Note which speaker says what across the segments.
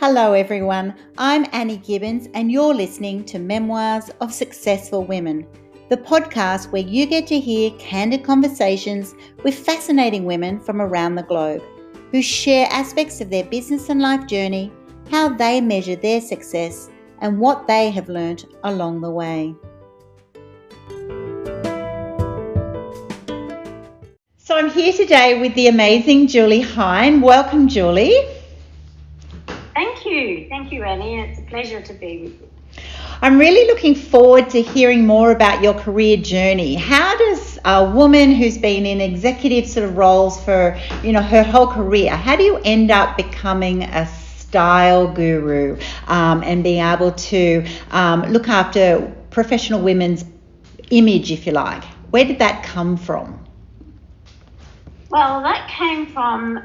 Speaker 1: Hello everyone, I'm Annie Gibbins and you're listening to Memoirs of Successful Women, the podcast where you get to hear candid conversations with fascinating women from around the globe who share aspects of their business and life journey, how they measure their success and what they have learnt along the way. So I'm here today with the amazing Julie Hyne. Welcome, Julie.
Speaker 2: Thank you, Annie. It's a pleasure to be with you.
Speaker 1: I'm really looking forward to hearing more about your career journey. How does a woman who's been in executive sort of roles for, her whole career, how do you end up becoming a style guru and being able to look after professional women's image, if you like? Where did that come from?
Speaker 2: Well, that came from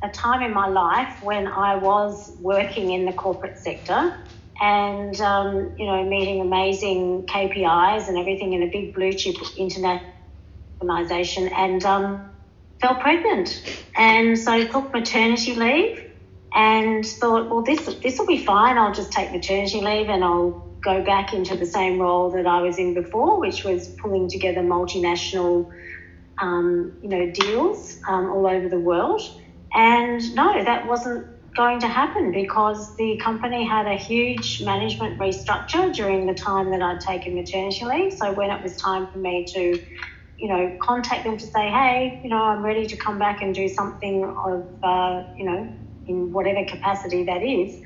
Speaker 2: a time in my life when I was working in the corporate sector and, meeting amazing KPIs and everything in a big blue chip international organisation and fell pregnant. And so I took maternity leave and thought, well, this will be fine. I'll just take maternity leave and I'll go back into the same role that I was in before, which was pulling together multinational, deals all over the world. And no, that wasn't going to happen because the company had a huge management restructure during the time that I'd taken maternity leave. So when it was time for me to, contact them to say, hey, I'm ready to come back and do something of, in whatever capacity that is,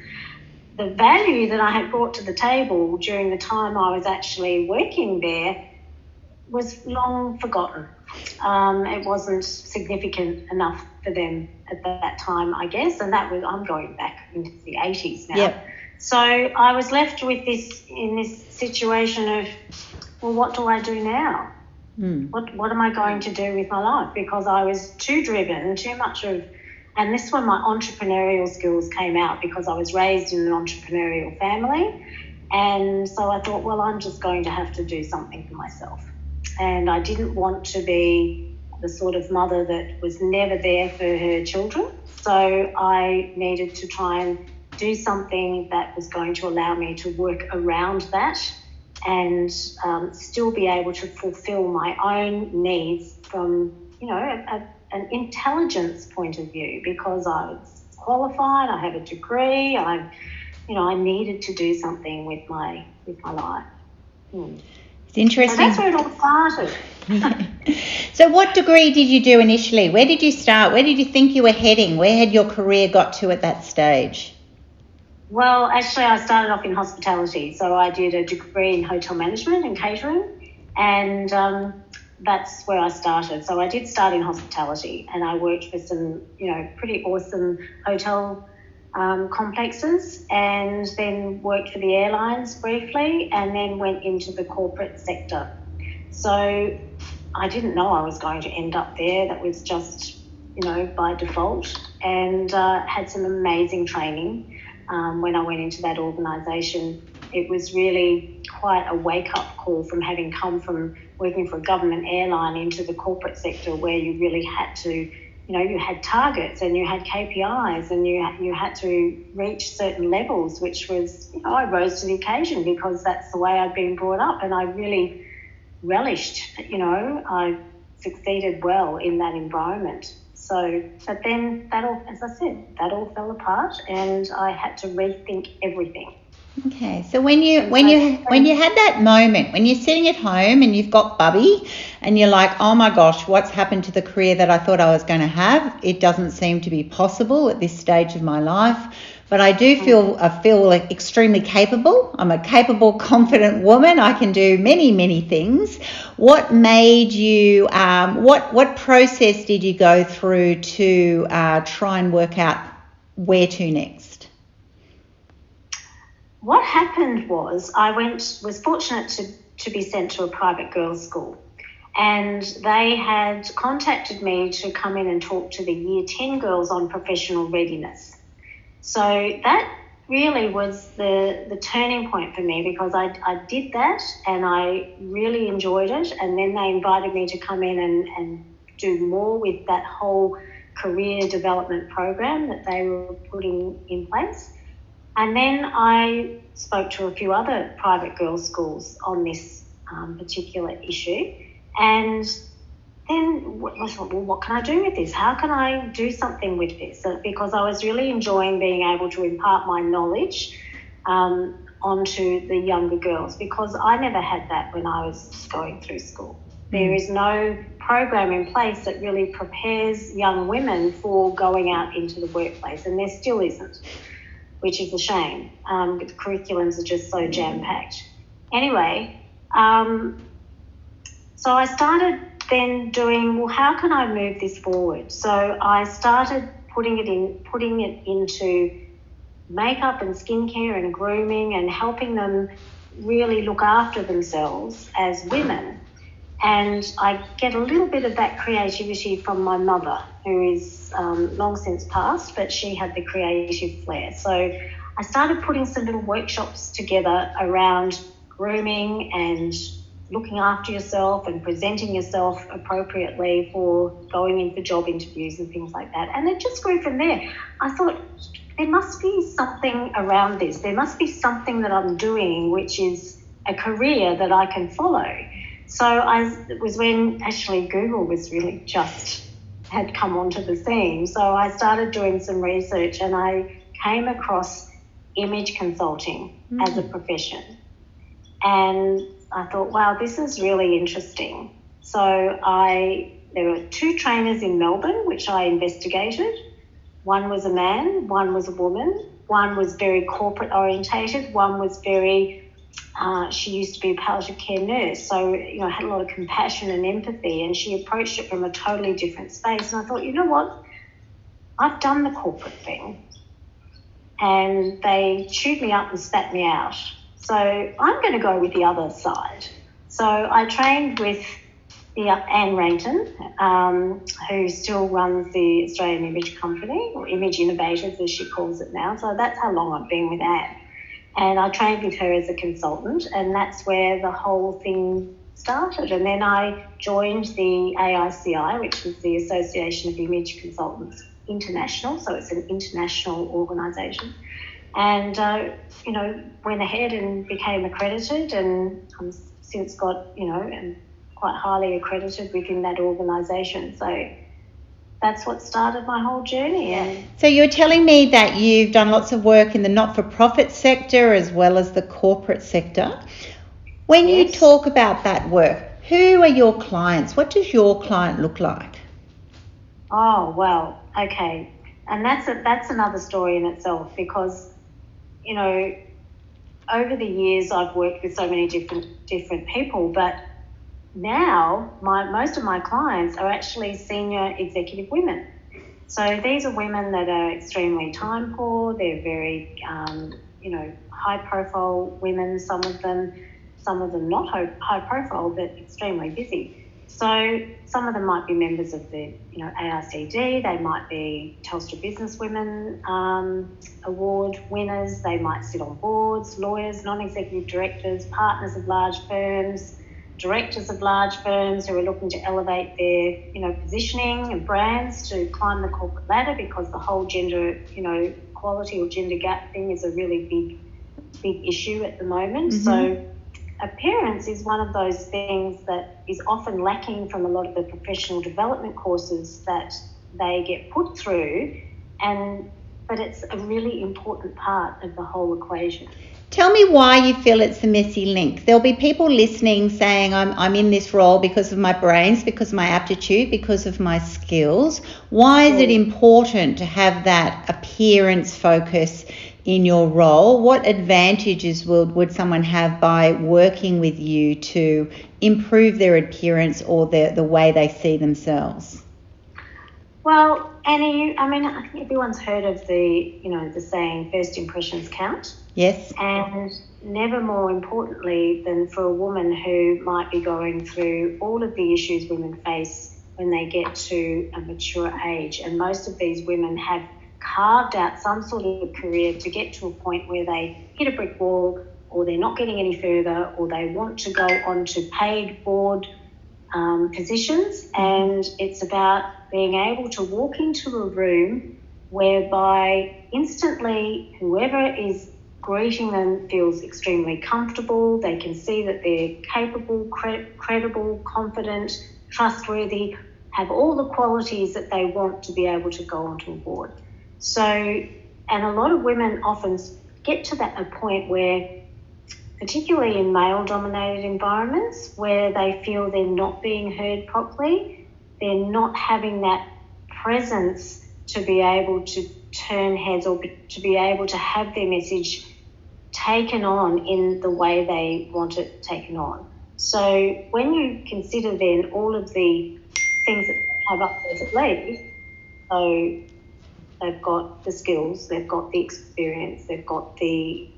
Speaker 2: the value that I had brought to the table during the time I was actually working there was long forgotten. It wasn't significant enough for them at that time, I guess, and I'm going back into the 80s now.
Speaker 1: Yep.
Speaker 2: So I was left with this situation of, well, what do I do now? What am I going to do with my life? Because I was too driven, and this is when my entrepreneurial skills came out because I was raised in an entrepreneurial family, and so I thought, well, I'm just going to have to do something for myself. And I didn't want to be the sort of mother that was never there for her children. So I needed to try and do something that was going to allow me to work around that and still be able to fulfill my own needs from, an intelligence point of view, because I was qualified, I have a degree, I needed to do something with my life.
Speaker 1: It's interesting.
Speaker 2: So that's where it all started.
Speaker 1: So what degree did you do initially? Where did you start? Where did you think you were heading? Where had your career got to at that stage?
Speaker 2: Well, actually, I started off in hospitality. So I did a degree in hotel management and catering, and that's where I started. So I did start in hospitality, and I worked for some, pretty awesome hotel complexes, and then worked for the airlines briefly, and then went into the corporate sector. So I didn't know I was going to end up there. That was just, by default, and had some amazing training when I went into that organisation. It was really quite a wake-up call from having come from working for a government airline into the corporate sector, where you really had to, you had targets and you had KPIs and you had to reach certain levels, which was, I rose to the occasion because that's the way I'd been brought up, and I really relished, I succeeded well in that environment. So, but then that all fell apart, and I had to rethink everything.
Speaker 1: Okay, so when you had that moment, when you're sitting at home and you've got Bubby and you're like, oh my gosh, what's happened to the career that I thought I was going to have? It doesn't seem to be possible at this stage of my life, but I do feel like extremely capable. I'm a capable, confident woman. I can do many, many things. What made you? What process did you go through to try and work out where to next?
Speaker 2: What happened was I was fortunate to be sent to a private girls' school, and they had contacted me to come in and talk to the Year 10 girls on professional readiness. So that really was the turning point for me, because I did that and I really enjoyed it, and then they invited me to come in and do more with that whole career development program that they were putting in place. And then I spoke to a few other private girls' schools on this particular issue. And then I thought, well, what can I do with this? How can I do something with this? Because I was really enjoying being able to impart my knowledge onto the younger girls, because I never had that when I was going through school. There is no program in place that really prepares young women for going out into the workplace, and there still isn't, which is a shame. The curriculums are just so jam-packed. Anyway, so I started then doing, well, how can I move this forward? So I started putting it into makeup and skincare and grooming and helping them really look after themselves as women. And I get a little bit of that creativity from my mother, who is long since passed, but she had the creative flair. So I started putting some little workshops together around grooming and looking after yourself and presenting yourself appropriately for going in for job interviews and things like that. And it just grew from there. I thought, there must be something around this. There must be something that I'm doing which is a career that I can follow. So it was when actually Google was really just had come onto the scene. So I started doing some research and I came across image consulting as a profession. And I thought, wow, this is really interesting. So there were 2 trainers in Melbourne, which I investigated. One was a man, one was a woman. One was very corporate orientated. One was very, she used to be a palliative care nurse, so, had a lot of compassion and empathy, and she approached it from a totally different space. And I thought, you know what? I've done the corporate thing. And they chewed me up and spat me out. So I'm going to go with the other side. So I trained with Anne Rainton, who still runs the Australian Image Company, or Image Innovators as she calls it now. So that's how long I've been with Anne. And I trained with her as a consultant, and that's where the whole thing started. And then I joined the AICI, which is the Association of Image Consultants International. So it's an international organisation. And, went ahead and became accredited, and I've since got, and quite highly accredited within that organisation. So that's what started my whole journey. And
Speaker 1: so you're telling me that you've done lots of work in the not-for-profit sector as well as the corporate sector. When you talk about that work, who are your clients? What does your client look like?
Speaker 2: Oh, well, okay. And that's another story in itself, because, over the years I've worked with so many different people, but now most of my clients are actually senior executive women. So these are women that are extremely time poor. They're very, high profile women. Some of them not high profile, but extremely busy. So some of them might be members of the, AICD. They might be Telstra Business Women Award winners. They might sit on boards, lawyers, non-executive directors, partners of large firms, directors of large firms who are looking to elevate their, positioning and brands to climb the corporate ladder, because the whole gender, equality or gender gap thing is a really big issue at the moment. Mm-hmm. So appearance is one of those things that is often lacking from a lot of the professional development courses that they get put through, but it's a really important part of the whole equation.
Speaker 1: Tell me why you feel it's the missing link. There'll be people listening saying, I'm in this role because of my brains, because of my aptitude, because of my skills. Why is it important to have that appearance focus in your role? What advantages would someone have by working with you to improve their appearance or the way they see themselves?
Speaker 2: Well, Annie, I think everyone's heard of the saying, first impressions count.
Speaker 1: Yes.
Speaker 2: And never more importantly than for a woman who might be going through all of the issues women face when they get to a mature age. And most of these women have carved out some sort of career to get to a point where they hit a brick wall, or they're not getting any further, or they want to go on to paid board positions, and it's about being able to walk into a room whereby instantly whoever is greeting them feels extremely comfortable. They can see that they're capable, credible, confident, trustworthy, have all the qualities that they want to be able to go onto a board. So, and a lot of women often get to a point where, particularly in male-dominated environments, where they feel they're not being heard properly, they're not having that presence to be able to turn heads or to be able to have their message taken on in the way they want it taken on. So when you consider then all of the things that they have up their sleeve, so they've got the skills, they've got the experience, they've got the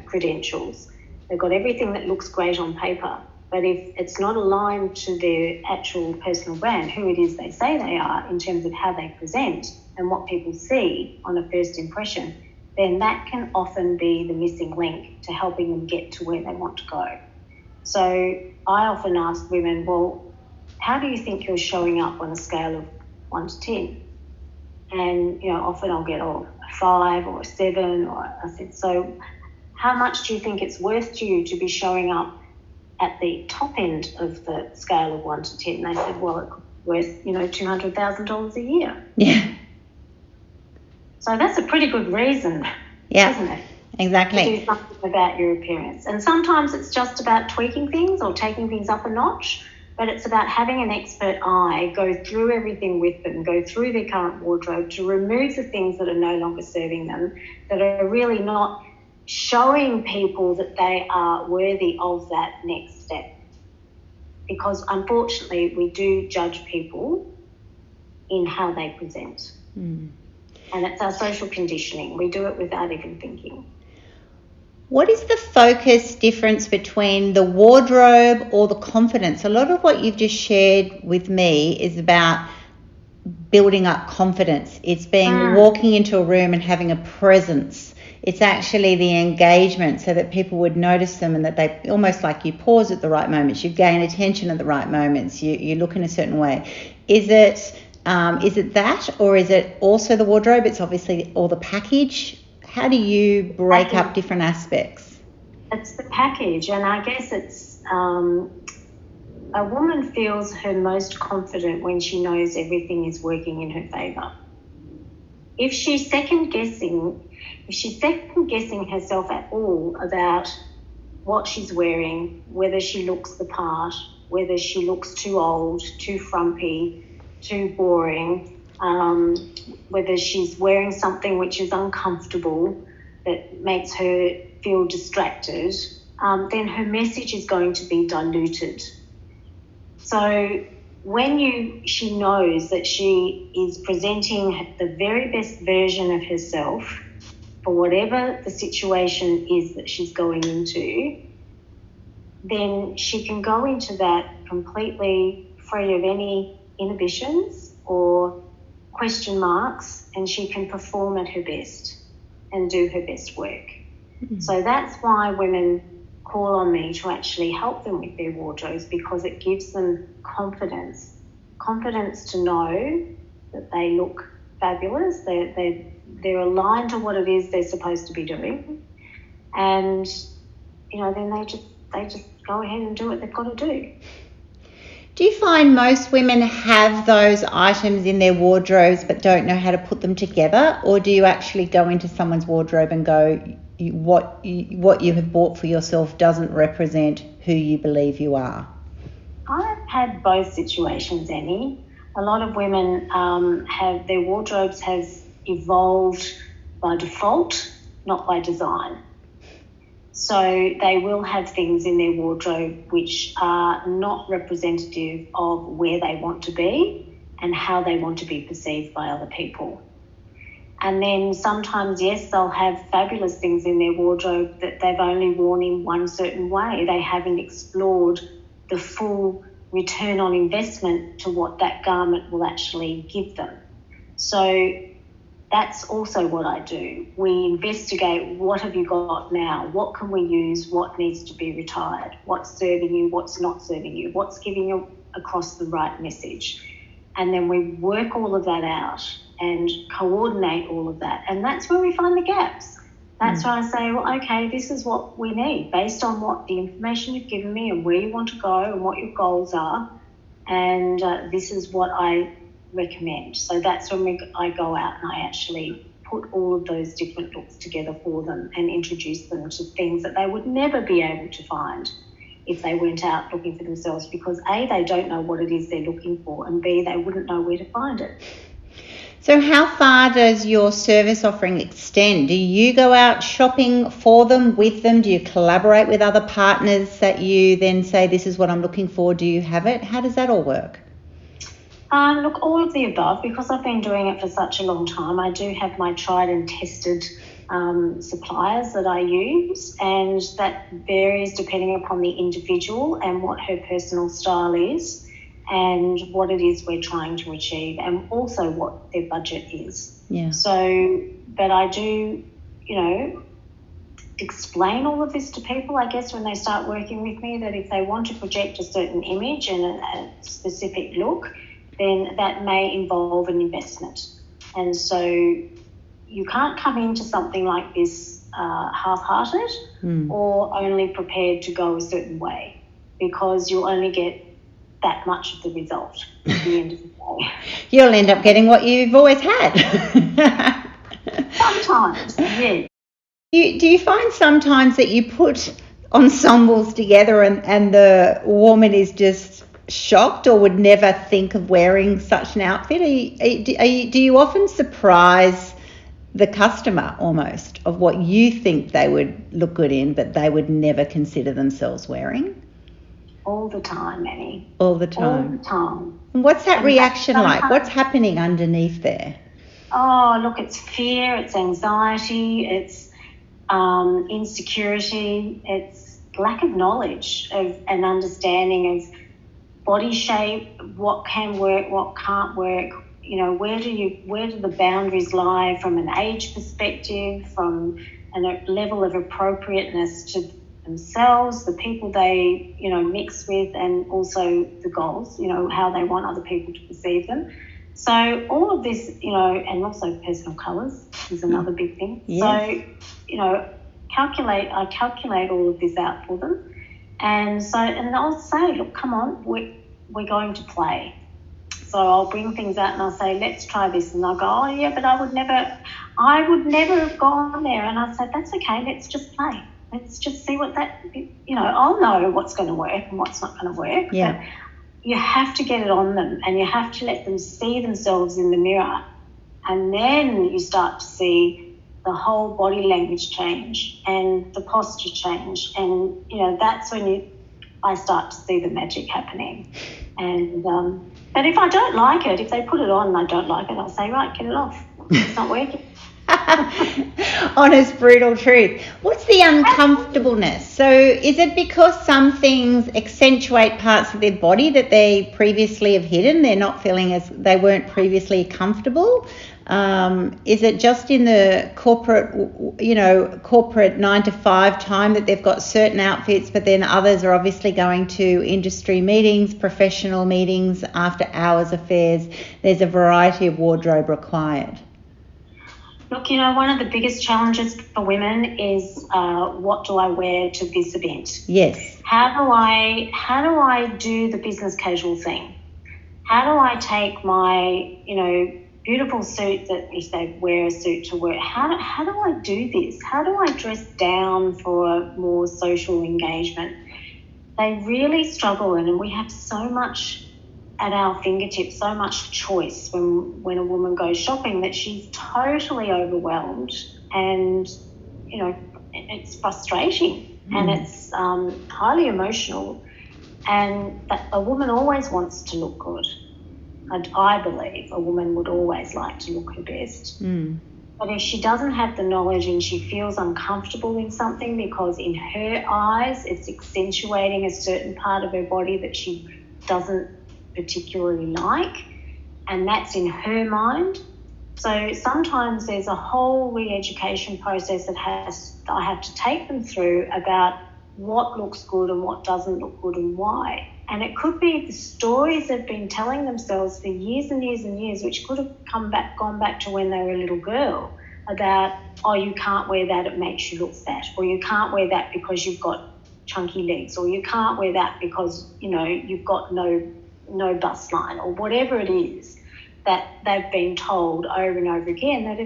Speaker 2: credentials, they've got everything that looks great on paper, but if it's not aligned to their actual personal brand, who it is they say they are in terms of how they present and what people see on a first impression, then that can often be the missing link to helping them get to where they want to go. So I often ask women, well, how do you think you're showing up on a scale of 1 to 10? And, often I'll get a 5 or a 7, or I said, so how much do you think it's worth to you to be showing up at the top end of the scale of 1 to 10? And they said, well, it's worth, $200,000 a year.
Speaker 1: Yeah.
Speaker 2: So that's a pretty good reason, isn't it?
Speaker 1: Exactly.
Speaker 2: To do something about your appearance. And sometimes it's just about tweaking things or taking things up a notch, but it's about having an expert eye go through everything with them, go through their current wardrobe to remove the things that are no longer serving them, that are really not showing people that they are worthy of that next step. Because unfortunately, we do judge people in how they present.
Speaker 1: Mm.
Speaker 2: And it's our social conditioning. We do it without even thinking.
Speaker 1: What is the focus difference between the wardrobe or the confidence? A lot of what you've just shared with me is about building up confidence. It's being walking into a room and having a presence. It's actually the engagement so that people would notice them and that they almost like you pause at the right moments, you gain attention at the right moments, you look in a certain way. Is it that, or is it also the wardrobe? It's obviously all the package. How do you break up different aspects?
Speaker 2: It's the package, and I guess it's a woman feels her most confident when she knows everything is working in her favour. If she's second guessing herself at all about what she's wearing, whether she looks the part, whether she looks too old, too frumpy, too boring, whether she's wearing something which is uncomfortable that makes her feel distracted, then her message is going to be diluted. So when she knows that she is presenting the very best version of herself for whatever the situation is that she's going into, then she can go into that completely free of any inhibitions or question marks, and she can perform at her best and do her best work. Mm-hmm. So that's why women call on me to actually help them with their wardrobes, because it gives them confidence to know that they look fabulous, they're aligned to what it is they're supposed to be doing, and then they just go ahead and do what they've got to do.
Speaker 1: Do you find most women have those items in their wardrobes but don't know how to put them together, or do you actually go into someone's wardrobe and go, what you have bought for yourself doesn't represent who you believe you are?
Speaker 2: I've had both situations, Annie. A lot of women have their wardrobes have evolved by default, not by design. So they will have things in their wardrobe which are not representative of where they want to be and how they want to be perceived by other people. And then sometimes, yes, they'll have fabulous things in their wardrobe that they've only worn in one certain way. They haven't explored the full return on investment to what that garment will actually give them. So that's also what I do. We investigate, what have you got now? What can we use? What needs to be retired? What's serving you? What's not serving you? What's giving across the right message. And then we work all of that out and coordinate all of that. And that's where we find the gaps. That's why I say, well, okay, this is what we need based on what the information you've given me and where you want to go and what your goals are. And this is what I recommend. So that's when I go out and I actually put all of those different looks together for them and introduce them to things that they would never be able to find if they went out looking for themselves, because A, they don't know what it is they're looking for, and B, they wouldn't know where to find it.
Speaker 1: So how far does your service offering extend? Do you go out shopping for them, with them? Do you collaborate with other partners that you then say, this is what I'm looking for, do you have it? How does that all work?
Speaker 2: Look, all of the above, because I've been doing it for such a long time. I do have my tried and tested suppliers that I use, and that varies depending upon the individual and what her personal style is and what it is we're trying to achieve, and also what their budget is.
Speaker 1: Yeah.
Speaker 2: So, but I do, explain all of this to people, I guess, when they start working with me, that if they want to project a certain image and a specific look, then that may involve an investment. And so you can't come into something like this half-hearted or only prepared to go a certain way, because you'll only get that much of the result at the end of the day.
Speaker 1: You'll end up getting what you've always had.
Speaker 2: Sometimes, yeah.
Speaker 1: Do you find sometimes that you put ensembles together and the woman is just shocked or would never think of wearing such an outfit? Do you often surprise the customer almost of what you think they would look good in, but they would never consider themselves wearing?
Speaker 2: All the time, Annie.
Speaker 1: All the time?
Speaker 2: All the time.
Speaker 1: And what's that reaction like? What's happening underneath there?
Speaker 2: Oh, look, it's fear, it's anxiety, it's insecurity, it's lack of knowledge and understanding of body shape, what can work, what can't work. Where do the boundaries lie from an age perspective, from a level of appropriateness to themselves, the people they, mix with, and also the goals, how they want other people to perceive them. So all of this, and also personal colours is another big thing. Yes. So, I calculate all of this out for them. And I'll say, look, come on, we're going to play. So I'll bring things out and I'll say, let's try this. And they'll go, oh yeah, but I would never have gone there. And I'll say, that's okay, let's just play. Let's just see what I'll know what's going to work and what's not going to work.
Speaker 1: Yeah.
Speaker 2: But you have to get it on them, and you have to let them see themselves in the mirror. And then you start to see the whole body language change and the posture change. And, that's when I start to see the magic happening. And but if I don't like it, if they put it on and I don't like it, I'll say, right, get it off. It's not working.
Speaker 1: Honest, brutal truth. What's the uncomfortableness? So is it because some things accentuate parts of their body that they previously have hidden? They're not feeling as they weren't previously comfortable? Is it just in the corporate 9 to 5 time that they've got certain outfits, but then others are obviously going to industry meetings, professional meetings, after hours affairs? There's a variety of wardrobe required.
Speaker 2: Look, one of the biggest challenges for women is what do I wear to this event?
Speaker 1: Yes.
Speaker 2: How do I do the business casual thing? How do I take my, beautiful suit that if they wear a suit to work, how do I do this? How do I dress down for more social engagement? They really struggle, and we have so much at our fingertips, so much choice when a woman goes shopping that she's totally overwhelmed, and it's frustrating and it's highly emotional, and that a woman always wants to look good, and I believe a woman would always like to look her best. But if she doesn't have the knowledge and she feels uncomfortable in something because in her eyes it's accentuating a certain part of her body that she doesn't particularly like, and that's in her mind. So sometimes there's a whole re-education process that I have to take them through about what looks good and what doesn't look good and why. And it could be the stories they've been telling themselves for years and years and years, which could have gone back to when they were a little girl, about, oh, you can't wear that, it makes you look fat, or you can't wear that because you've got chunky legs, or you can't wear that because, you know, you've got no bust line, or whatever it is that they've been told over and over again, that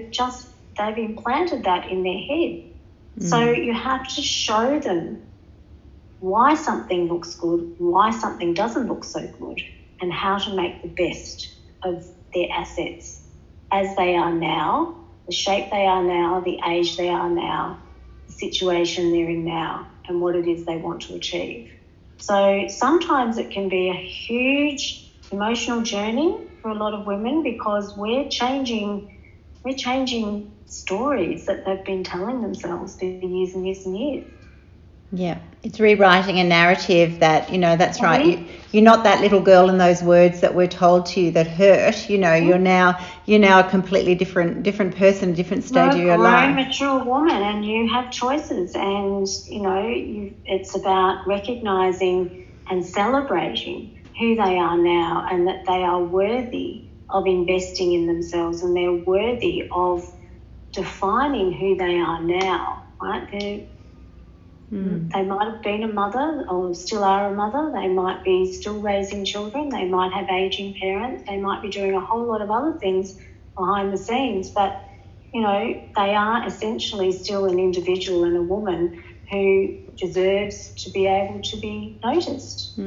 Speaker 2: they've implanted that in their head. So you have to show them why something looks good, why something doesn't look so good, and how to make the best of their assets as they are now, the shape they are now, the age they are now, the situation they're in now, and what it is they want to achieve. So sometimes it can be a huge emotional journey for a lot of women, because we're changing stories that they've been telling themselves for years and years and years.
Speaker 1: Yeah, it's rewriting a narrative that, you know, that's right. You're not that little girl in those words that were told to you that hurt. You know, you're now a completely different person, different stage of your life.
Speaker 2: You're a mature woman, and you have choices, and you know, it's about recognising and celebrating who they are now, and that they are worthy of investing in themselves, and they're worthy of defining who they are now. Right? They might have been a mother, or still are a mother. They might be still raising children. They might have aging parents. They might be doing a whole lot of other things behind the scenes. But, you know, they are essentially still an individual and a woman who deserves to be able to be noticed.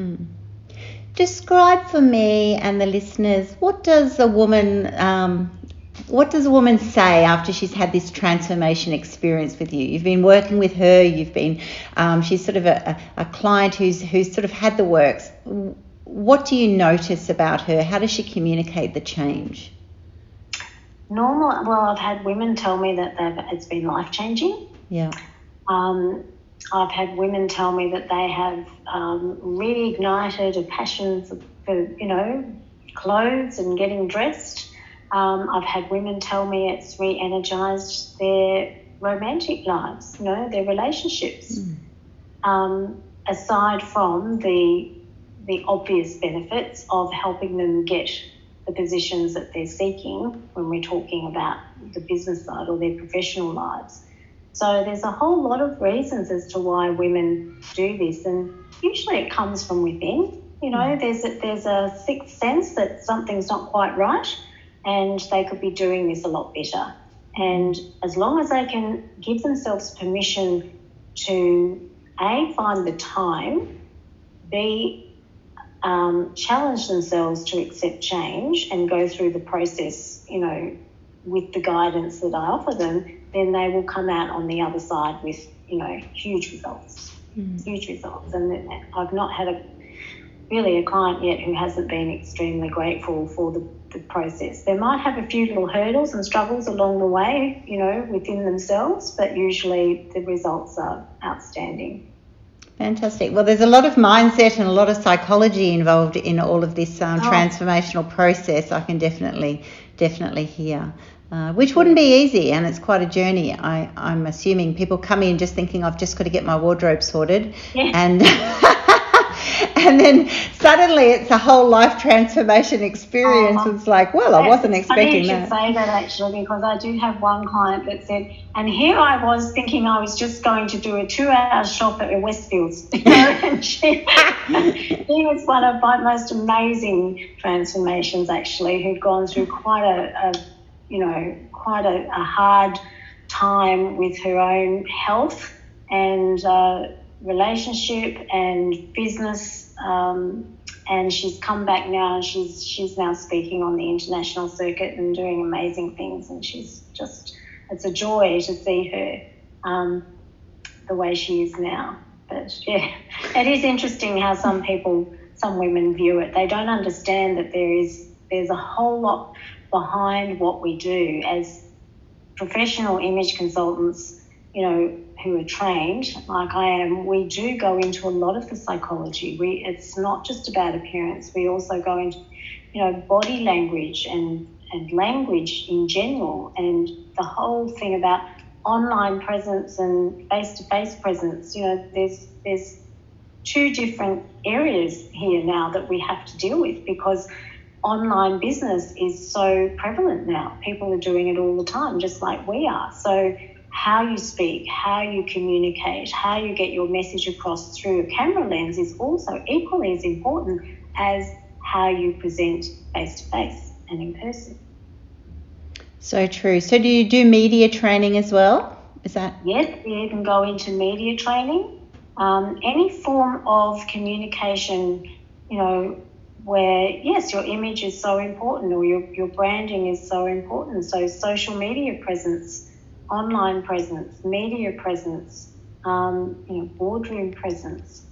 Speaker 1: Describe for me and the listeners, what does a woman say after she's had this transformation experience with you? You've been working with her, she's sort of a client who's sort of had the works. What do you notice about her? How does she communicate the change?
Speaker 2: I've had women tell me that it's been life-changing.
Speaker 1: Yeah.
Speaker 2: I've had women tell me that they have reignited a passion for, you know, clothes and getting dressed. I've had women tell me it's re-energised their romantic lives, you know, their relationships. Aside from the obvious benefits of helping them get the positions that they're seeking when we're talking about the business side or their professional lives. So there's a whole lot of reasons as to why women do this, and usually it comes from within. You know, there's a sixth sense that something's not quite right, and they could be doing this a lot better. And as long as they can give themselves permission to A, find the time, B, challenge themselves to accept change and go through the process, you know, with the guidance that I offer them, then they will come out on the other side with, you know, huge results. And I've not had a client yet who hasn't been extremely grateful for the process. They might have a few little hurdles and struggles along the way, you know, within themselves, but usually the results are outstanding.
Speaker 1: Fantastic. Well, there's a lot of mindset and a lot of psychology involved in all of this transformational process. I can definitely hear, which wouldn't be easy, and it's quite a journey. I'm assuming people come in just thinking, I've just got to get my wardrobe sorted, and and then suddenly it's a whole life transformation experience. It's like, well, I wasn't expecting that.
Speaker 2: You should say that, actually, because I do have one client that said, and here I was thinking I was just going to do a 2-hour shop at Westfields. You know, and she was one of my most amazing transformations, actually, who'd gone through quite a hard time with her own health and relationship and business, and she's come back now, and she's now speaking on the international circuit and doing amazing things, and it's a joy to see her the way she is now. But yeah, it is interesting how some women view it. They don't understand that there's a whole lot behind what we do as professional image consultants, you know, who are trained, like I am. We do go into a lot of the psychology. It's not just about appearance. We also go into, you know, body language and language in general, and the whole thing about online presence and face-to-face presence. You know, there's two different areas here now that we have to deal with, because online business is so prevalent now. People are doing it all the time, just like we are. So how you speak, how you communicate, how you get your message across through a camera lens is also equally as important as how you present face-to-face and in person.
Speaker 1: So true. So do you do media training as well? Is that?
Speaker 2: Yes, we even go into media training. Any form of communication, where, yes, your image is so important, or your branding is so important. So social media presence, online presence, media presence, boardroom presence,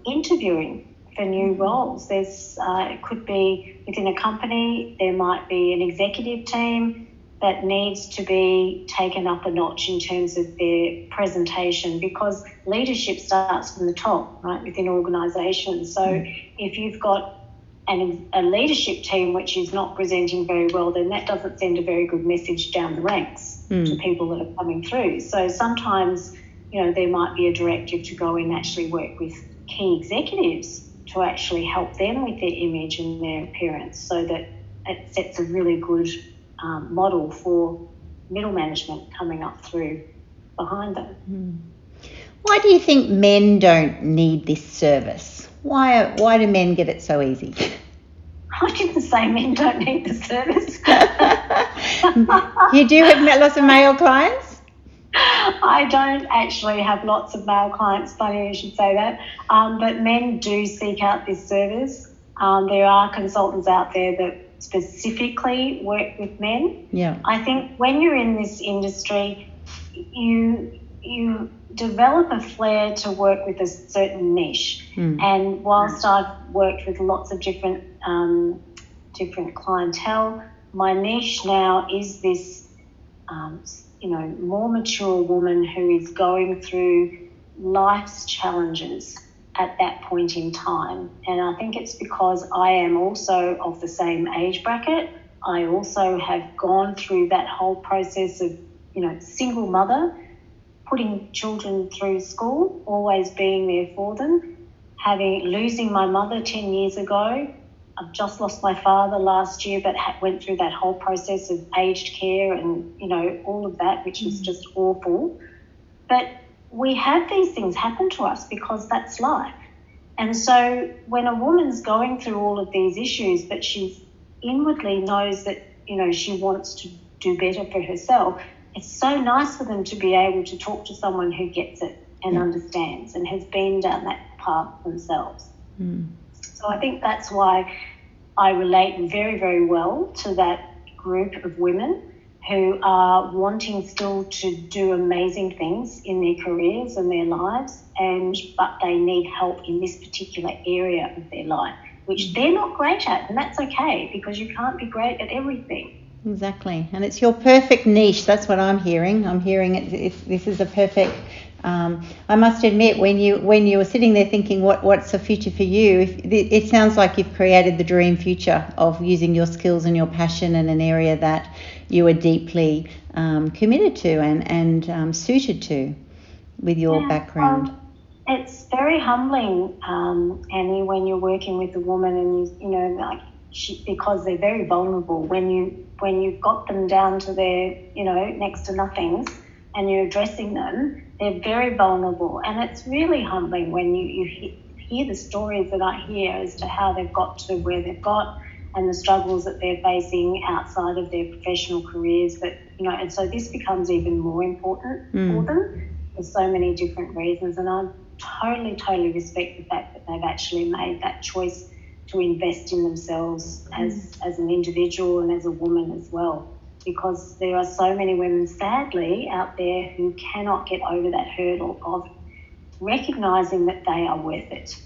Speaker 2: interviewing for new roles. There's it could be within a company, there might be an executive team that needs to be taken up a notch in terms of their presentation, because leadership starts from the top, right, within organisations. So if you've got a leadership team which is not presenting very well, then that doesn't send a very good message down the ranks to people that are coming through. So sometimes, there might be a directive to go and actually work with key executives to actually help them with their image and their appearance, so that it sets a really good model for middle management coming up through behind them.
Speaker 1: Why do you think men don't need this service? Why do men get it so easy?
Speaker 2: I didn't say men don't need the service.
Speaker 1: You do have lots of male clients?
Speaker 2: I don't actually have lots of male clients, funny you should say that, but men do seek out this service. There are consultants out there that specifically work with men.
Speaker 1: Yeah.
Speaker 2: I think when you're in this industry, you develop a flair to work with a certain niche. And whilst I've worked with lots of different clientele, my niche now is this more mature woman who is going through life's challenges at that point in time. And I think it's because I am also of the same age bracket. I also have gone through that whole process of, single mother, putting children through school, always being there for them, losing my mother 10 years ago. I've just lost my father last year, but went through that whole process of aged care and, all of that, which is just awful. But we have these things happen to us because that's life. And so when a woman's going through all of these issues, but she inwardly knows that, she wants to do better for herself, it's so nice for them to be able to talk to someone who gets it and understands and has been down that path themselves. So I think that's why I relate very, very well to that group of women who are wanting still to do amazing things in their careers and their lives, but they need help in this particular area of their life, which they're not great at, and that's okay, because you can't be great at everything.
Speaker 1: Exactly, and it's your perfect niche. That's what I'm hearing. I'm hearing this is a perfect. I must admit, when you were sitting there thinking, what's the future for you? It sounds like you've created the dream future of using your skills and your passion in an area that you are deeply committed to and suited to with your background.
Speaker 2: It's very humbling, Annie, when you're working with a woman and because they're very vulnerable. When you've got them down to their next to nothings and you're addressing them, they're very vulnerable, and it's really humbling when you hear the stories that I hear as to how they've got to where they've got and the struggles that they're facing outside of their professional careers. But and so this becomes even more important for them for so many different reasons. And I totally respect the fact that they've actually made that choice to invest in themselves as an individual and as a woman as well, because there are so many women, sadly, out there who cannot get over that hurdle of recognising that they are worth it.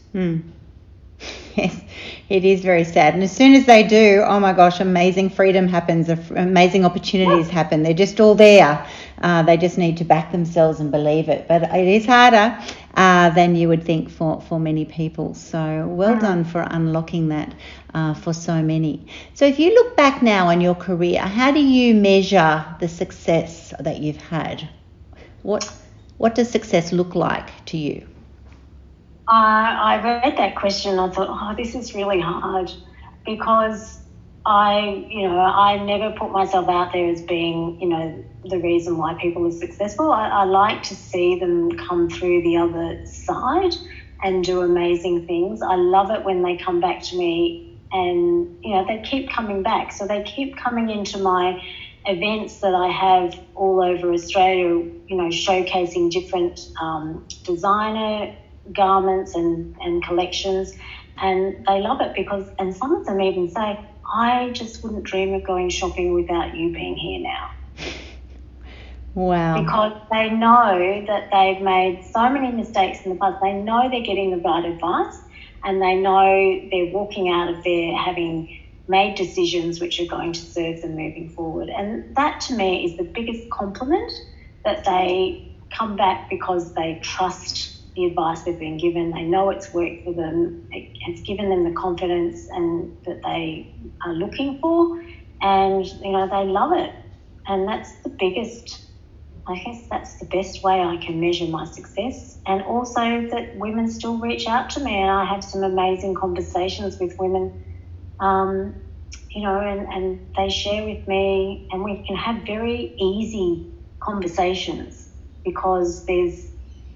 Speaker 1: Yes, it is very sad. And as soon as they do, oh my gosh, amazing freedom happens, amazing opportunities happen. They're just all there. They just need to back themselves and believe it. But it is harder than you would think for many people. So well done for unlocking that for so many. So if you look back now on your career, how do you measure the success that you've had? What does success look like to you?
Speaker 2: I read that question and I thought, oh, this is really hard because I never put myself out there as being, the reason why people are successful. I like to see them come through the other side and do amazing things. I love it when they come back to me and, they keep coming back. So they keep coming into my events that I have all over Australia, showcasing different designer garments and collections, and they love it and some of them even say, I just wouldn't dream of going shopping without you being here now.
Speaker 1: Wow.
Speaker 2: Because they know that they've made so many mistakes in the past. They know they're getting the right advice and they know they're walking out of there having made decisions which are going to serve them moving forward. And that to me is the biggest compliment, that they come back because they trust the advice they've been given. They know it's worked for them. It's given them the confidence and that they are looking for, and they love it. And that's the biggest, I guess that's the best way I can measure my success. And also that women still reach out to me, and I have some amazing conversations with women, and they share with me, and we can have very easy conversations because there's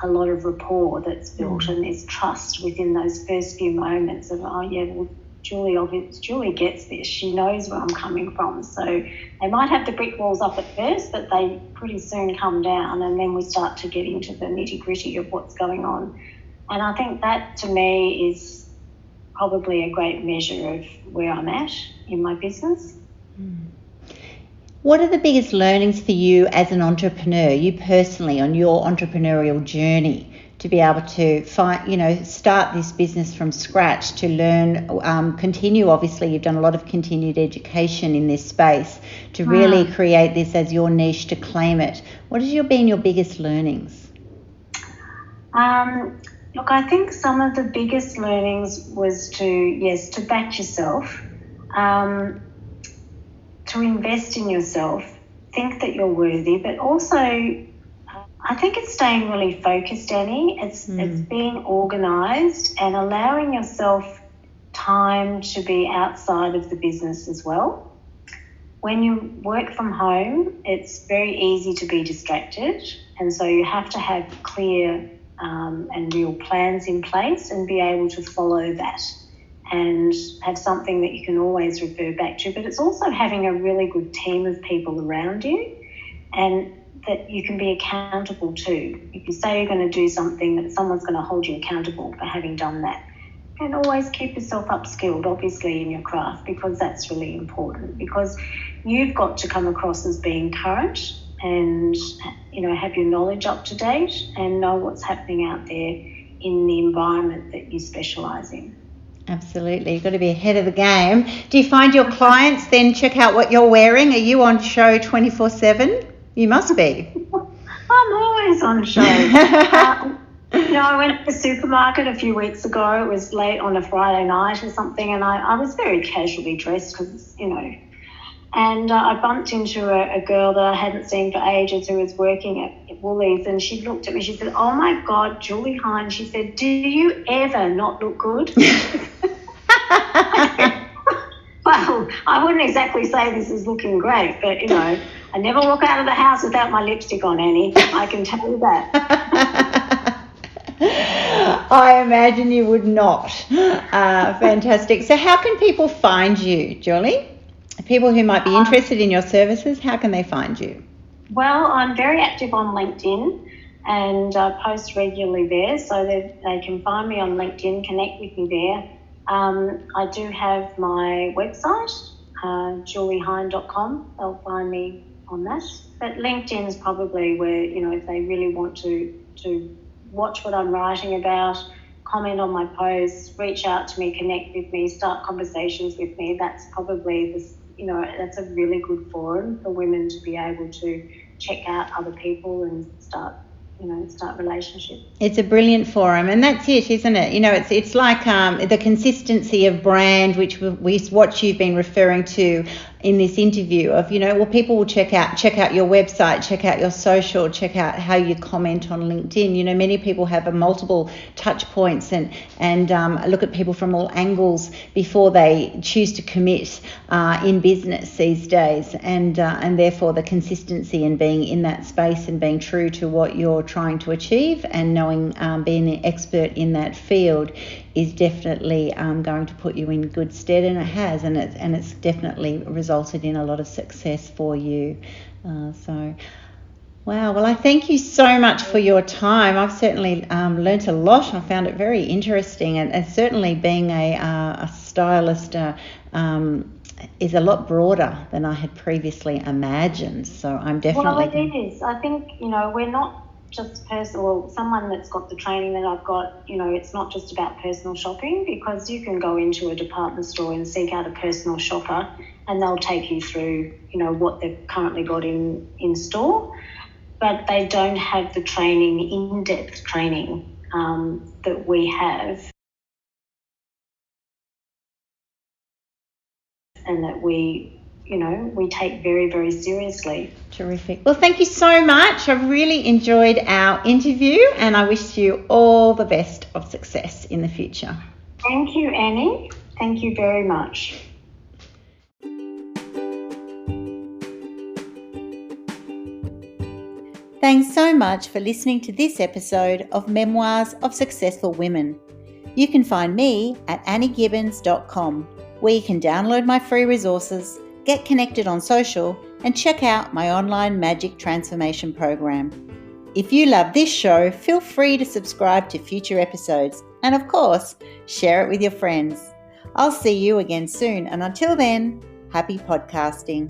Speaker 2: a lot of rapport that's built and there's trust within those first few moments of, oh yeah, well, Julie gets this. She knows where I'm coming from. So they might have the brick walls up at first, but they pretty soon come down, and then we start to get into the nitty-gritty of what's going on. And I think that to me is probably a great measure of where I'm at in my business.
Speaker 1: What are the biggest learnings for you as an entrepreneur, you personally, on your entrepreneurial journey, to be able to start this business from scratch, to learn, continue, obviously you've done a lot of continued education in this space, to really create this as your niche, to claim it. What has been your biggest learnings?
Speaker 2: Look, I think some of the biggest learnings was to back yourself, to invest in yourself, think that you're worthy, but also I think it's staying really focused, Annie. It's being organised and allowing yourself time to be outside of the business as well. When you work from home, it's very easy to be distracted, and so you have to have clear and real plans in place and be able to follow that and have something that you can always refer back to. But it's also having a really good team of people around you and that you can be accountable to. If you say you're going to do something, that someone's going to hold you accountable for having done that. And always keep yourself upskilled, obviously, in your craft, because that's really important, because you've got to come across as being current and, have your knowledge up to date and know what's happening out there in the environment that you specialise in.
Speaker 1: Absolutely. You've got to be ahead of the game. Do you find your clients then check out what you're wearing? Are you on show 24/7? You must be.
Speaker 2: I'm always on show. I went to the supermarket a few weeks ago. It was late on a Friday night or something, and I was very casually dressed because, and I bumped into a girl that I hadn't seen for ages who was working at Woolies, and she looked at me, she said, "Oh my God, Julie Hyne," she said, "do you ever not look good?" Well, I wouldn't exactly say this is looking great, but, I never walk out of the house without my lipstick on, Annie. I can tell you that.
Speaker 1: I imagine you would not. Fantastic. So how can people find you, Julie? People who might be interested in your services, how can they find you?
Speaker 2: Well, I'm very active on LinkedIn and post regularly there, so that they can find me on LinkedIn, connect with me there. I do have my website, juliehyne.com. They'll find me on that. But LinkedIn is probably where, if they really want to watch what I'm writing about, comment on my posts, reach out to me, connect with me, start conversations with me, that's probably that's a really good forum for women to be able to check out other people and start relationships.
Speaker 1: It's a brilliant forum, and that's it, isn't it? It's like the consistency of brand, which what you've been referring to in this interview of, people will check out your website, check out your social, check out how you comment on LinkedIn. Many people have a multiple touch points and look at people from all angles before they choose to commit in business these days, and therefore the consistency in being in that space and being true to what you're trying to achieve and knowing, being an expert in that field is definitely going to put you in good stead, and it has, and it's definitely resulted in a lot of success for you. Wow. Well, I thank you so much for your time. I've certainly learnt a lot, and I found it very interesting, and certainly being a stylist is a lot broader than I had previously imagined. So I'm definitely...
Speaker 2: Well, it is. I think, we're not just personal, someone that's got the training that I've got, it's not just about personal shopping, because you can go into a department store and seek out a personal shopper and they'll take you through, what they've currently got in store, but they don't have the training, in-depth training that we have, and that we take very, very seriously.
Speaker 1: Terrific. Well, thank you so much. I really enjoyed our interview, and I wish you all the best of success in the future.
Speaker 2: Thank you, Annie. Thank you very much.
Speaker 1: Thanks so much for listening to this episode of Memoirs of Successful Women. You can find me at anniegibbins.com, where you can download my free resources, get connected on social, and check out my online magic transformation program. If you love this show, feel free to subscribe to future episodes, and of course, share it with your friends. I'll see you again soon, and until then, happy podcasting.